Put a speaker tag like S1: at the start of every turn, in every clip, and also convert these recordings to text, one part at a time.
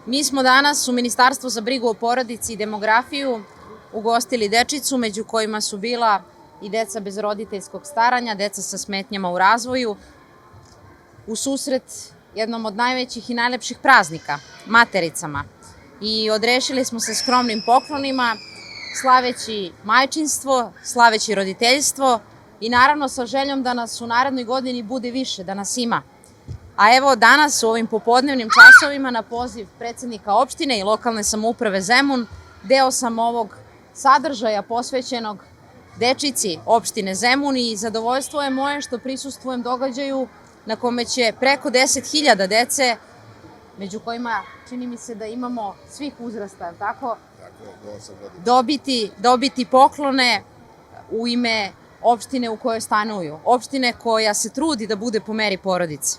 S1: Mi smo danas u Ministarstvu za brigu o porodici i demografiju ugostili dečicu, među kojima su bila i deca bez roditeljskog staranja, deca sa smetnjama u razvoju, u susret jednom od najvećih i najlepših praznika, matericama. I odrešili smo se skromnim poklonima, slaveći majčinstvo, slaveći roditeljstvo i naravno sa željom da nas u narednoj godini bude više, da nas ima. A evo danas u ovim popodnevnim časovima na poziv predsednika opštine i lokalne samouprave Zemun deo sam ovog sadržaja posvećenog dečici opštine Zemun i zadovoljstvo je moje što prisustvujem događaju na kome će preko 10.000 dece, među kojima čini mi se da imamo svih uzrasta, tako? Dobiti poklone u ime opštine u kojoj stanuju, opštine koja se trudi da bude po meri porodice.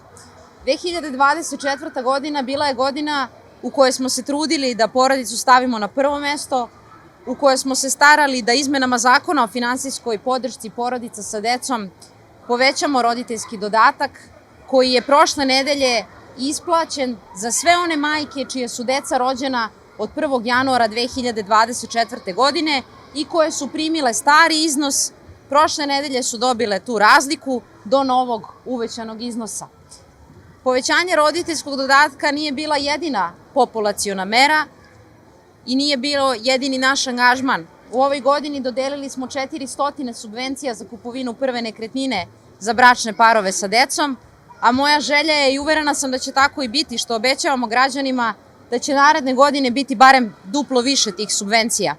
S1: 2024. godina bila je godina u kojoj smo se trudili da porodicu stavimo na prvo mesto, u kojoj smo se starali da izmenama zakona o finansijskoj podršci porodica sa decom povećamo roditeljski dodatak koji je prošle nedelje isplaćen za sve one majke čije su deca rođena od 1. januara 2024. godine i koje su primile stari iznos, prošle nedelje su dobile tu razliku do novog uvećanog iznosa. Povećanje roditeljskog dodatka nije bila jedina populaciona mera i nije bilo jedini naš angažman. U ovoj godini dodelili smo 400 subvencija za kupovinu prve nekretnine za bračne parove sa decom, a moja želja je i uverena sam da će tako i biti, što obećavamo građanima da će naredne godine biti barem duplo više tih subvencija.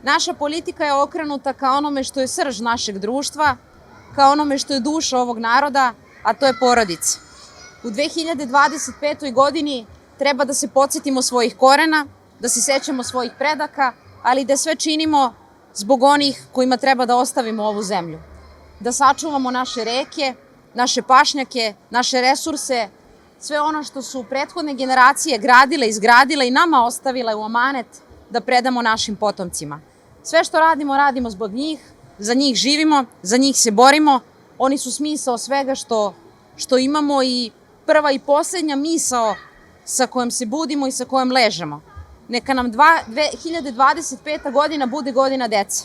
S1: Naša politika je okrenuta ka onome što je srž našeg društva, ka onome što je duša ovog naroda, a to je porodica. U 2025. godini treba da se podsjetimo svojih korena, da se sećamo svojih predaka, ali da sve činimo zbog onih kojima treba da ostavimo ovu zemlju. Da sačuvamo naše reke, naše pašnjake, naše resurse, sve ono što su prethodne generacije gradile, izgradile i nama ostavile u amanet da predamo našim potomcima. Sve što radimo, radimo zbog njih, za njih živimo, za njih se borimo, oni su smisao svega što imamo i prva i poslednja misao sa kojom se budimo i sa kojom ležemo. Neka nam 2025. godina bude godina dece,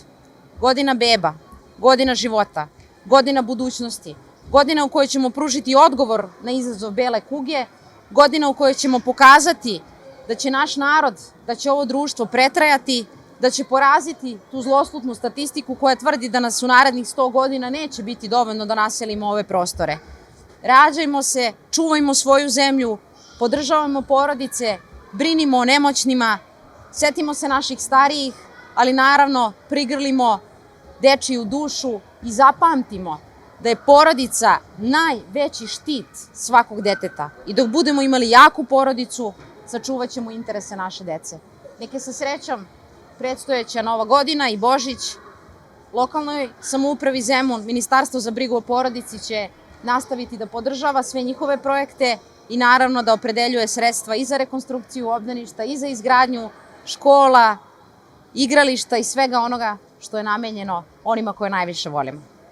S1: godina beba, godina života, godina budućnosti, godina u kojoj ćemo pružiti odgovor na izazov bele kuge, godina u kojoj ćemo pokazati da će naš narod, da će ovo društvo pretrajati, da će poraziti tu zloslutnu statistiku koja tvrdi da nas u narednih 100 godina neće biti dovoljno da naselimo ove prostore. Rađajmo se, čuvajmo svoju zemlju, podržavamo porodice, brinimo o nemoćnima, setimo se naših starijih, ali naravno prigrlimo dečiju dušu i zapamtimo da je porodica najveći štit svakog deteta. I dok budemo imali jaku porodicu, sačuvat ćemo interese naše dece. Neke sa srećom predstojeća Nova godina i Božić, lokalnoj samoupravi Zemun, Ministarstvo za brigu o porodici će nastaviti da podržava sve njihove projekte i naravno da opredeljuje sredstva i za rekonstrukciju obdaništa i za izgradnju škola, igrališta i svega onoga što je namenjeno onima koje najviše volimo.